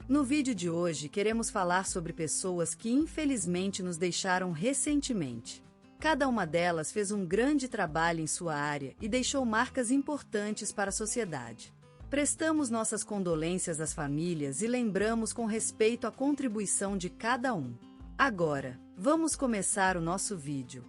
No vídeo de hoje queremos falar sobre pessoas que infelizmente nos deixaram recentemente. Cada uma delas fez um grande trabalho em sua área e deixou marcas importantes para a sociedade. Prestamos nossas condolências às famílias e lembramos com respeito a contribuição de cada um. Agora, vamos começar o nosso vídeo.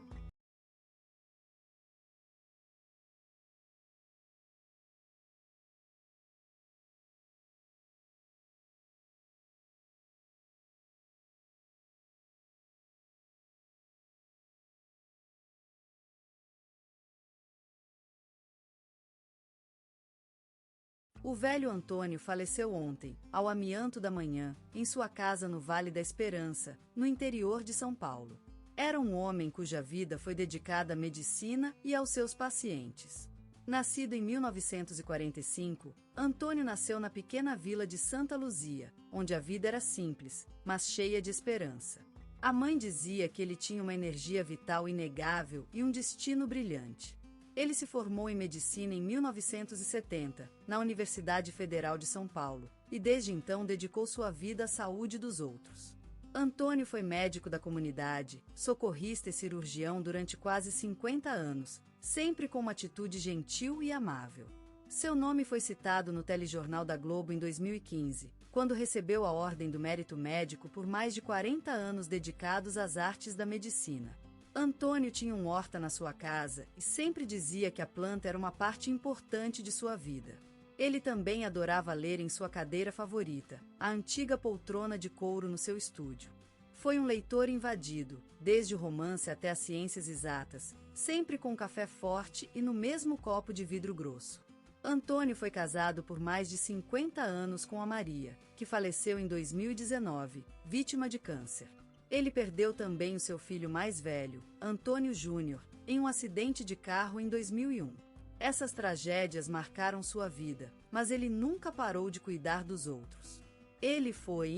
O velho Antônio faleceu ontem, ao amianto da manhã, em sua casa no Vale da Esperança, no interior de São Paulo. Era um homem cuja vida foi dedicada à medicina e aos seus pacientes. Nascido em 1945, Antônio nasceu na pequena vila de Santa Luzia, onde a vida era simples, mas cheia de esperança. A mãe dizia que ele tinha uma energia vital inegável e um destino brilhante. Ele se formou em medicina em 1970, na Universidade Federal de São Paulo, e desde então dedicou sua vida à saúde dos outros. Antônio foi médico da comunidade, socorrista e cirurgião durante quase 50 anos, sempre com uma atitude gentil e amável. Seu nome foi citado no telejornal da Globo em 2015, quando recebeu a Ordem do Mérito Médico por mais de 40 anos dedicados às artes da medicina. Antônio tinha um horta na sua casa e sempre dizia que a planta era uma parte importante de sua vida. Ele também adorava ler em sua cadeira favorita, a antiga poltrona de couro no seu estúdio. Foi um leitor invadido, desde o romance até as ciências exatas, sempre com café forte e no mesmo copo de vidro grosso. Antônio foi casado por mais de 50 anos com a Maria, que faleceu em 2019, vítima de câncer. Ele perdeu também o seu filho mais velho, Antônio Júnior, em um acidente de carro em 2001. Essas tragédias marcaram sua vida, mas ele nunca parou de cuidar dos outros. Ele foi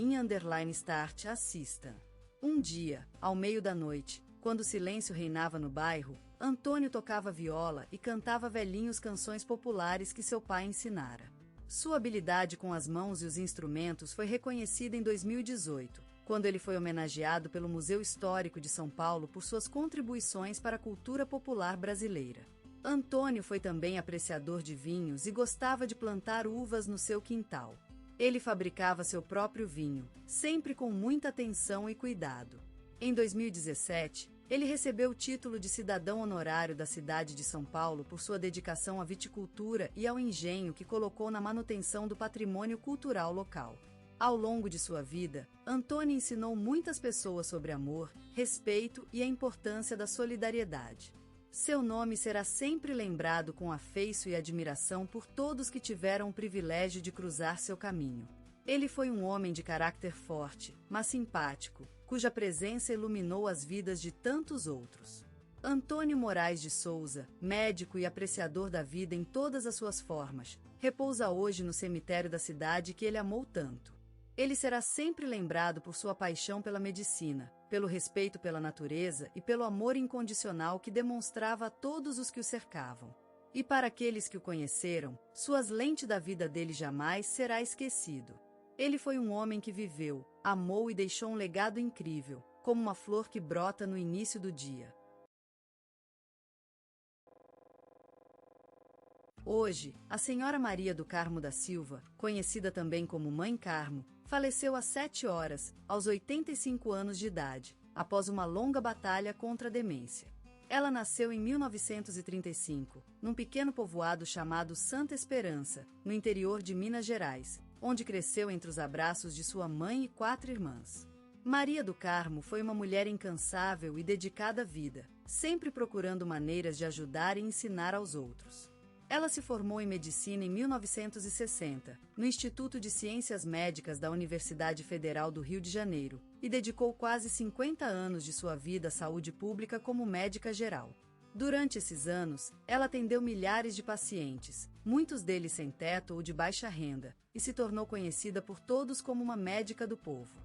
_start assista. Um dia, ao meio da noite, quando o silêncio reinava no bairro, Antônio tocava viola e cantava velhinhos canções populares que seu pai ensinara. Sua habilidade com as mãos e os instrumentos foi reconhecida em 2018. Quando ele foi homenageado pelo Museu Histórico de São Paulo por suas contribuições para a cultura popular brasileira. Antônio foi também apreciador de vinhos e gostava de plantar uvas no seu quintal. Ele fabricava seu próprio vinho, sempre com muita atenção e cuidado. Em 2017, ele recebeu o título de cidadão honorário da cidade de São Paulo por sua dedicação à viticultura e ao engenho que colocou na manutenção do patrimônio cultural local. Ao longo de sua vida, Antônio ensinou muitas pessoas sobre amor, respeito e a importância da solidariedade. Seu nome será sempre lembrado com afeiço e admiração por todos que tiveram o privilégio de cruzar seu caminho. Ele foi um homem de caráter forte, mas simpático, cuja presença iluminou as vidas de tantos outros. Antônio Moraes de Souza, médico e apreciador da vida em todas as suas formas, repousa hoje no cemitério da cidade que ele amou tanto. Ele será sempre lembrado por sua paixão pela medicina, pelo respeito pela natureza e pelo amor incondicional que demonstrava a todos os que o cercavam. E para aqueles que o conheceram, suas lentes da vida dele jamais será esquecido. Ele foi um homem que viveu, amou e deixou um legado incrível, como uma flor que brota no início do dia. Hoje, a senhora Maria do Carmo da Silva, conhecida também como Mãe Carmo, faleceu às 7 horas, aos 85 anos de idade, após uma longa batalha contra a demência. Ela nasceu em 1935, num pequeno povoado chamado Santa Esperança, no interior de Minas Gerais, onde cresceu entre os abraços de sua mãe e 4 irmãs. Maria do Carmo foi uma mulher incansável e dedicada à vida, sempre procurando maneiras de ajudar e ensinar aos outros. Ela se formou em medicina em 1960, no Instituto de Ciências Médicas da Universidade Federal do Rio de Janeiro, e dedicou quase 50 anos de sua vida à saúde pública como médica geral. Durante esses anos, ela atendeu milhares de pacientes, muitos deles sem teto ou de baixa renda, e se tornou conhecida por todos como uma médica do povo.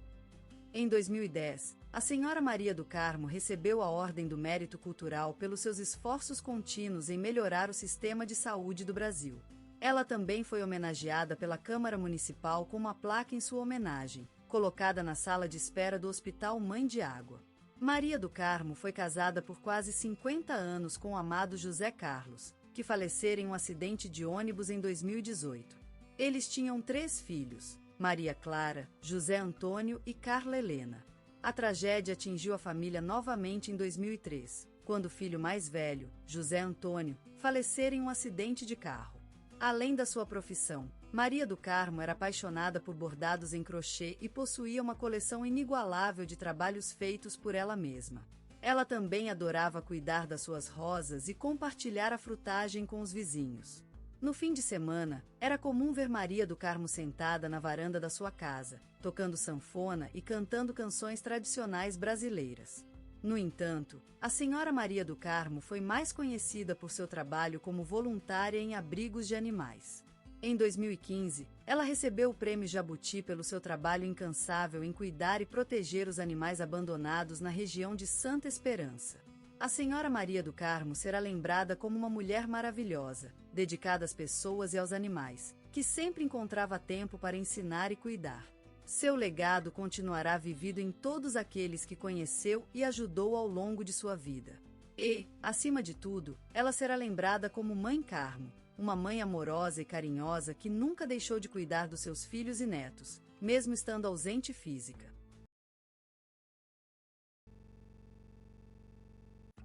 Em 2010, a senhora Maria do Carmo recebeu a Ordem do Mérito Cultural pelos seus esforços contínuos em melhorar o sistema de saúde do Brasil. Ela também foi homenageada pela Câmara Municipal com uma placa em sua homenagem, colocada na sala de espera do Hospital Mãe de Água. Maria do Carmo foi casada por quase 50 anos com o amado José Carlos, que falecera em um acidente de ônibus em 2018. Eles tinham 3 filhos, Maria Clara, José Antônio e Carla Helena. A tragédia atingiu a família novamente em 2003, quando o filho mais velho, José Antônio, falecera em um acidente de carro. Além da sua profissão, Maria do Carmo era apaixonada por bordados em crochê e possuía uma coleção inigualável de trabalhos feitos por ela mesma. Ela também adorava cuidar das suas rosas e compartilhar a frutagem com os vizinhos. No fim de semana, era comum ver Maria do Carmo sentada na varanda da sua casa, tocando sanfona e cantando canções tradicionais brasileiras. No entanto, a senhora Maria do Carmo foi mais conhecida por seu trabalho como voluntária em abrigos de animais. Em 2015, ela recebeu o Prêmio Jabuti pelo seu trabalho incansável em cuidar e proteger os animais abandonados na região de Santa Esperança. A senhora Maria do Carmo será lembrada como uma mulher maravilhosa, dedicada às pessoas e aos animais, que sempre encontrava tempo para ensinar e cuidar. Seu legado continuará vivido em todos aqueles que conheceu e ajudou ao longo de sua vida. E, acima de tudo, ela será lembrada como Mãe Carmo, uma mãe amorosa e carinhosa que nunca deixou de cuidar dos seus filhos e netos, mesmo estando ausente física.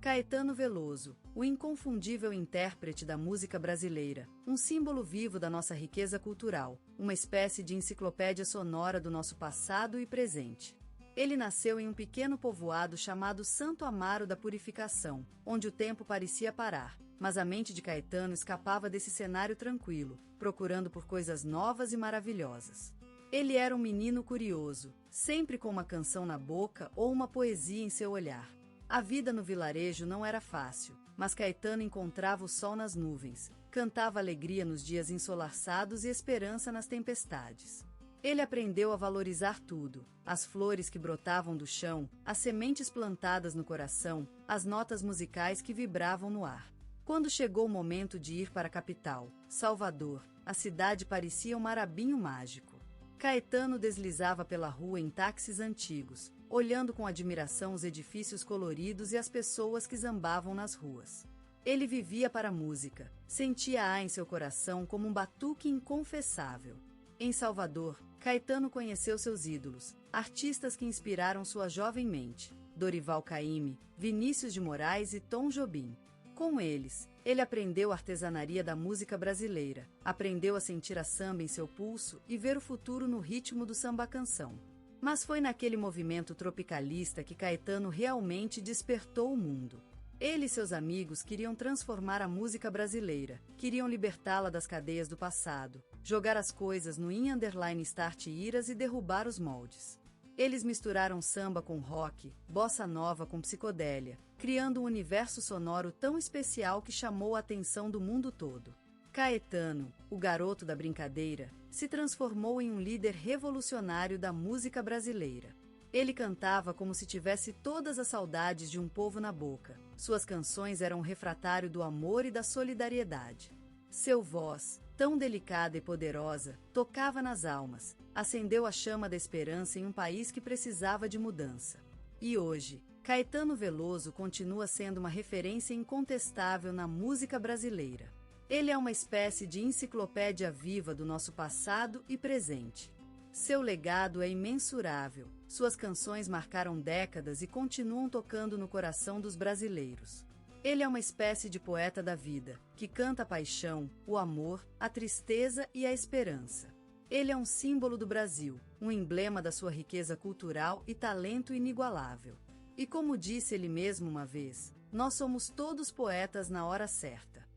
Caetano Veloso, o inconfundível intérprete da música brasileira, um símbolo vivo da nossa riqueza cultural, uma espécie de enciclopédia sonora do nosso passado e presente. Ele nasceu em um pequeno povoado chamado Santo Amaro da Purificação, onde o tempo parecia parar, mas a mente de Caetano escapava desse cenário tranquilo, procurando por coisas novas e maravilhosas. Ele era um menino curioso, sempre com uma canção na boca ou uma poesia em seu olhar. A vida no vilarejo não era fácil, mas Caetano encontrava o sol nas nuvens, cantava alegria nos dias ensolarçados e esperança nas tempestades. Ele aprendeu a valorizar tudo, as flores que brotavam do chão, as sementes plantadas no coração, as notas musicais que vibravam no ar. Quando chegou o momento de ir para a capital, Salvador, a cidade parecia um marabinho mágico. Caetano deslizava pela rua em táxis antigos, olhando com admiração os edifícios coloridos e as pessoas que zambavam nas ruas. Ele vivia para a música, sentia-a em seu coração como um batuque inconfessável. Em Salvador, Caetano conheceu seus ídolos, artistas que inspiraram sua jovem mente, Dorival Caymmi, Vinícius de Moraes e Tom Jobim. Com eles, ele aprendeu a artesanaria da música brasileira, aprendeu a sentir a samba em seu pulso e ver o futuro no ritmo do samba-canção. Mas foi naquele movimento tropicalista que Caetano realmente despertou o mundo. Ele e seus amigos queriam transformar a música brasileira, queriam libertá-la das cadeias do passado, jogar as coisas no _start iras e derrubar os moldes. Eles misturaram samba com rock, bossa nova com psicodélia, criando um universo sonoro tão especial que chamou a atenção do mundo todo. Caetano, o garoto da brincadeira, se transformou em um líder revolucionário da música brasileira. Ele cantava como se tivesse todas as saudades de um povo na boca. Suas canções eram um refratário do amor e da solidariedade. Seu voz, tão delicada e poderosa, tocava nas almas, acendeu a chama da esperança em um país que precisava de mudança. E hoje, Caetano Veloso continua sendo uma referência incontestável na música brasileira. Ele é uma espécie de enciclopédia viva do nosso passado e presente. Seu legado é imensurável, suas canções marcaram décadas e continuam tocando no coração dos brasileiros. Ele é uma espécie de poeta da vida, que canta a paixão, o amor, a tristeza e a esperança. Ele é um símbolo do Brasil, um emblema da sua riqueza cultural e talento inigualável. E como disse ele mesmo uma vez, nós somos todos poetas na hora certa.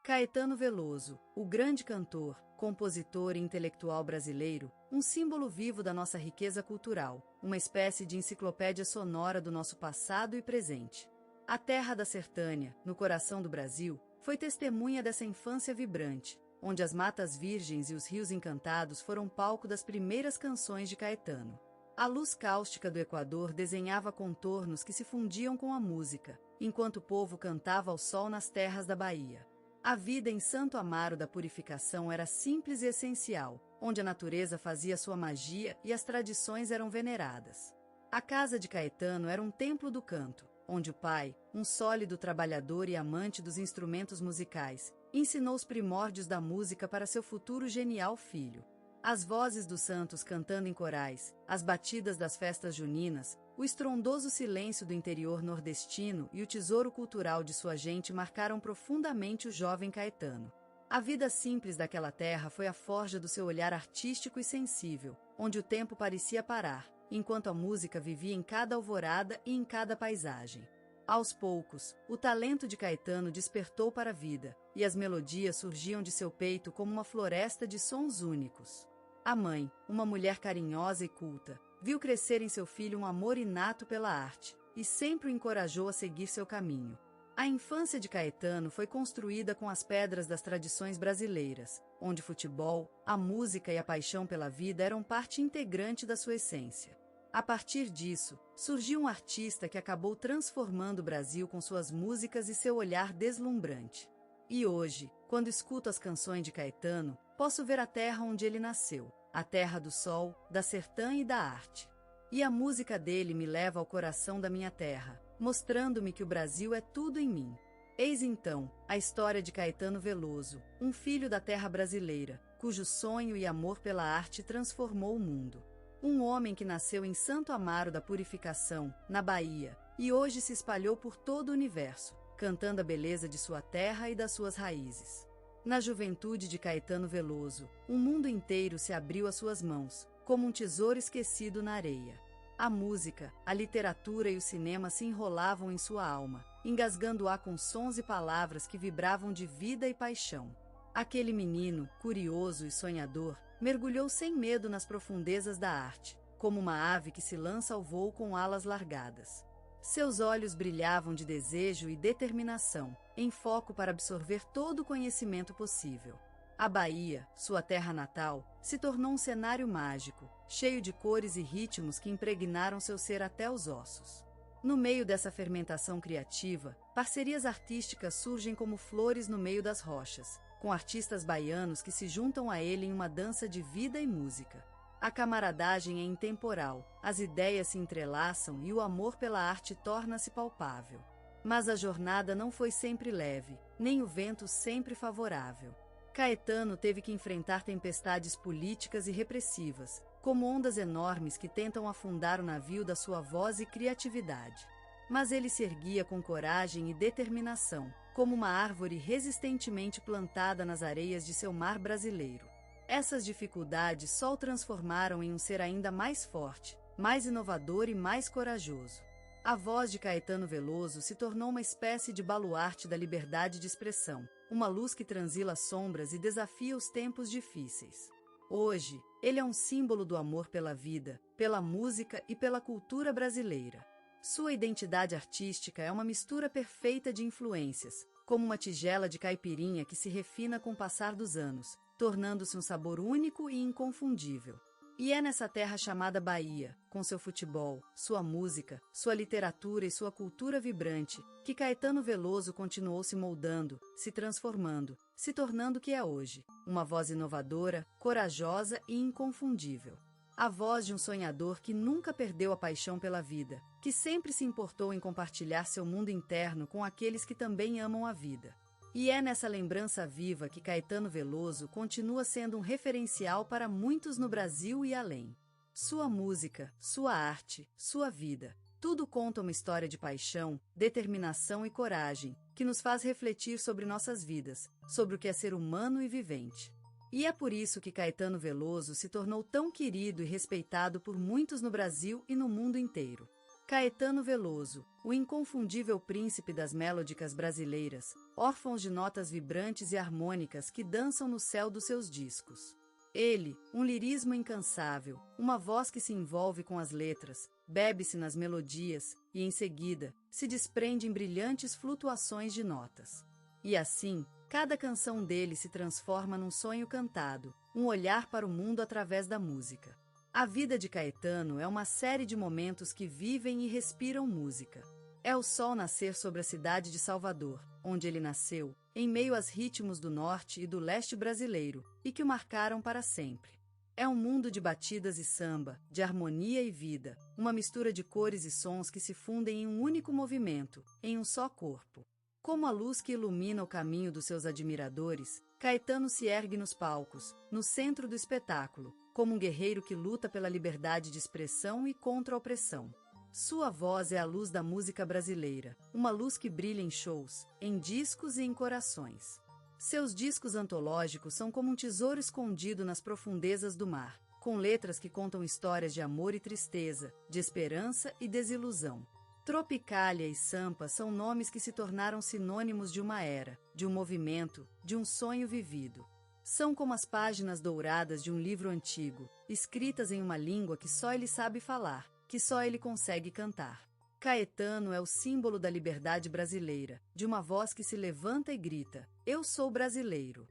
Caetano Veloso, o grande cantor, compositor e intelectual brasileiro, um símbolo vivo da nossa riqueza cultural, uma espécie de enciclopédia sonora do nosso passado e presente. A terra da Sertânia, no coração do Brasil, foi testemunha dessa infância vibrante, onde as matas virgens e os rios encantados foram palco das primeiras canções de Caetano. A luz cáustica do Equador desenhava contornos que se fundiam com a música, enquanto o povo cantava ao sol nas terras da Bahia. A vida em Santo Amaro da Purificação era simples e essencial, onde a natureza fazia sua magia e as tradições eram veneradas. A casa de Caetano era um templo do canto, onde o pai, um sólido trabalhador e amante dos instrumentos musicais, ensinou os primórdios da música para seu futuro genial filho. As vozes dos santos cantando em corais, as batidas das festas juninas, o estrondoso silêncio do interior nordestino e o tesouro cultural de sua gente marcaram profundamente o jovem Caetano. A vida simples daquela terra foi a forja do seu olhar artístico e sensível, onde o tempo parecia parar, enquanto a música vivia em cada alvorada e em cada paisagem. Aos poucos, o talento de Caetano despertou para a vida, e as melodias surgiam de seu peito como uma floresta de sons únicos. A mãe, uma mulher carinhosa e culta, viu crescer em seu filho um amor inato pela arte, e sempre o encorajou a seguir seu caminho. A infância de Caetano foi construída com as pedras das tradições brasileiras, onde o futebol, a música e a paixão pela vida eram parte integrante da sua essência. A partir disso, surgiu um artista que acabou transformando o Brasil com suas músicas e seu olhar deslumbrante. E hoje, quando escuto as canções de Caetano, posso ver a terra onde ele nasceu, a terra do sol, da sertã e da arte. E a música dele me leva ao coração da minha terra, mostrando-me que o Brasil é tudo em mim. Eis então, a história de Caetano Veloso, um filho da terra brasileira, cujo sonho e amor pela arte transformou o mundo. Um homem que nasceu em Santo Amaro da Purificação, na Bahia, e hoje se espalhou por todo o universo, cantando a beleza de sua terra e das suas raízes. Na juventude de Caetano Veloso, o mundo inteiro se abriu às suas mãos, como um tesouro esquecido na areia. A música, a literatura e o cinema se enrolavam em sua alma, engasgando-a com sons e palavras que vibravam de vida e paixão. Aquele menino, curioso e sonhador, mergulhou sem medo nas profundezas da arte, como uma ave que se lança ao voo com alas largadas. Seus olhos brilhavam de desejo e determinação, em foco para absorver todo o conhecimento possível. A Bahia, sua terra natal, se tornou um cenário mágico, cheio de cores e ritmos que impregnaram seu ser até os ossos. No meio dessa fermentação criativa, parcerias artísticas surgem como flores no meio das rochas, com artistas baianos que se juntam a ele em uma dança de vida e música. A camaradagem é intemporal, as ideias se entrelaçam e o amor pela arte torna-se palpável. Mas a jornada não foi sempre leve, nem o vento sempre favorável. Caetano teve que enfrentar tempestades políticas e repressivas, como ondas enormes que tentam afundar o navio da sua voz e criatividade. Mas ele se erguia com coragem e determinação, como uma árvore resistentemente plantada nas areias de seu mar brasileiro. Essas dificuldades só o transformaram em um ser ainda mais forte, mais inovador e mais corajoso. A voz de Caetano Veloso se tornou uma espécie de baluarte da liberdade de expressão, uma luz que transila sombras e desafia os tempos difíceis. Hoje, ele é um símbolo do amor pela vida, pela música e pela cultura brasileira. Sua identidade artística é uma mistura perfeita de influências, como uma tigela de caipirinha que se refina com o passar dos anos, tornando-se um sabor único e inconfundível. E é nessa terra chamada Bahia, com seu futebol, sua música, sua literatura e sua cultura vibrante, que Caetano Veloso continuou se moldando, se transformando, se tornando o que é hoje, uma voz inovadora, corajosa e inconfundível. A voz de um sonhador que nunca perdeu a paixão pela vida, que sempre se importou em compartilhar seu mundo interno com aqueles que também amam a vida. E é nessa lembrança viva que Caetano Veloso continua sendo um referencial para muitos no Brasil e além. Sua música, sua arte, sua vida, tudo conta uma história de paixão, determinação e coragem, que nos faz refletir sobre nossas vidas, sobre o que é ser humano e vivente. E é por isso que Caetano Veloso se tornou tão querido e respeitado por muitos no Brasil e no mundo inteiro. Caetano Veloso, o inconfundível príncipe das melódicas brasileiras, órfãos de notas vibrantes e harmônicas que dançam no céu dos seus discos. Ele, um lirismo incansável, uma voz que se envolve com as letras, bebe-se nas melodias e, em seguida, se desprende em brilhantes flutuações de notas. E assim, cada canção dele se transforma num sonho cantado, um olhar para o mundo através da música. A vida de Caetano é uma série de momentos que vivem e respiram música. É o sol nascer sobre a cidade de Salvador, onde ele nasceu, em meio aos ritmos do norte e do leste brasileiro, e que o marcaram para sempre. É um mundo de batidas e samba, de harmonia e vida, uma mistura de cores e sons que se fundem em um único movimento, em um só corpo. Como a luz que ilumina o caminho dos seus admiradores, Caetano se ergue nos palcos, no centro do espetáculo, como um guerreiro que luta pela liberdade de expressão e contra a opressão. Sua voz é a luz da música brasileira, uma luz que brilha em shows, em discos e em corações. Seus discos antológicos são como um tesouro escondido nas profundezas do mar, com letras que contam histórias de amor e tristeza, de esperança e desilusão. Tropicália e Sampa são nomes que se tornaram sinônimos de uma era, de um movimento, de um sonho vivido. São como as páginas douradas de um livro antigo, escritas em uma língua que só ele sabe falar, que só ele consegue cantar. Caetano é o símbolo da liberdade brasileira, de uma voz que se levanta e grita: "Eu sou brasileiro".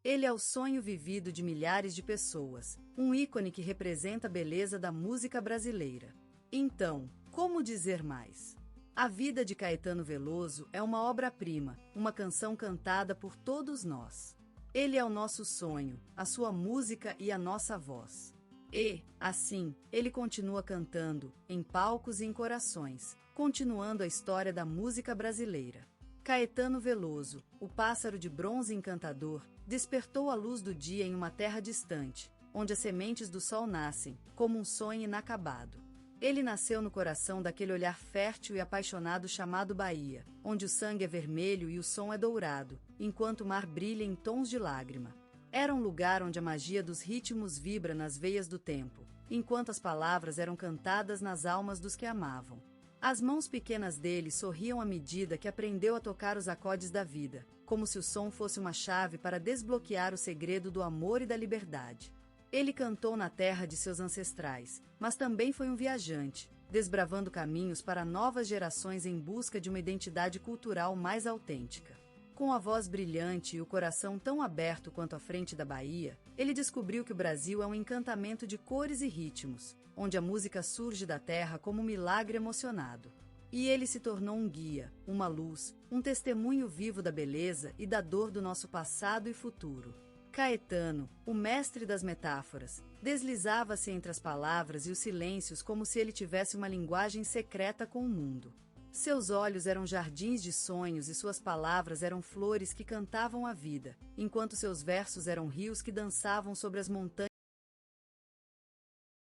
Ele é o sonho vivido de milhares de pessoas, um ícone que representa a beleza da música brasileira. Então, como dizer mais? A vida de Caetano Veloso é uma obra-prima, uma canção cantada por todos nós. Ele é o nosso sonho, a sua música e a nossa voz. E, assim, ele continua cantando, em palcos e em corações, continuando a história da música brasileira. Caetano Veloso, o pássaro de bronze encantador, despertou a luz do dia em uma terra distante, onde as sementes do sol nascem, como um sonho inacabado. Ele nasceu no coração daquele olhar fértil e apaixonado chamado Bahia, onde o sangue é vermelho e o som é dourado, enquanto o mar brilha em tons de lágrima. Era um lugar onde a magia dos ritmos vibra nas veias do tempo, enquanto as palavras eram cantadas nas almas dos que amavam. As mãos pequenas dele sorriam à medida que aprendeu a tocar os acordes da vida, como se o som fosse uma chave para desbloquear o segredo do amor e da liberdade. Ele cantou na terra de seus ancestrais, mas também foi um viajante, desbravando caminhos para novas gerações em busca de uma identidade cultural mais autêntica. Com a voz brilhante e o coração tão aberto quanto a frente da Bahia, ele descobriu que o Brasil é um encantamento de cores e ritmos, onde a música surge da terra como um milagre emocionado. E ele se tornou um guia, uma luz, um testemunho vivo da beleza e da dor do nosso passado e futuro. Caetano, o mestre das metáforas, deslizava-se entre as palavras e os silêncios como se ele tivesse uma linguagem secreta com o mundo. Seus olhos eram jardins de sonhos e suas palavras eram flores que cantavam a vida, enquanto seus versos eram rios que dançavam sobre as montanhas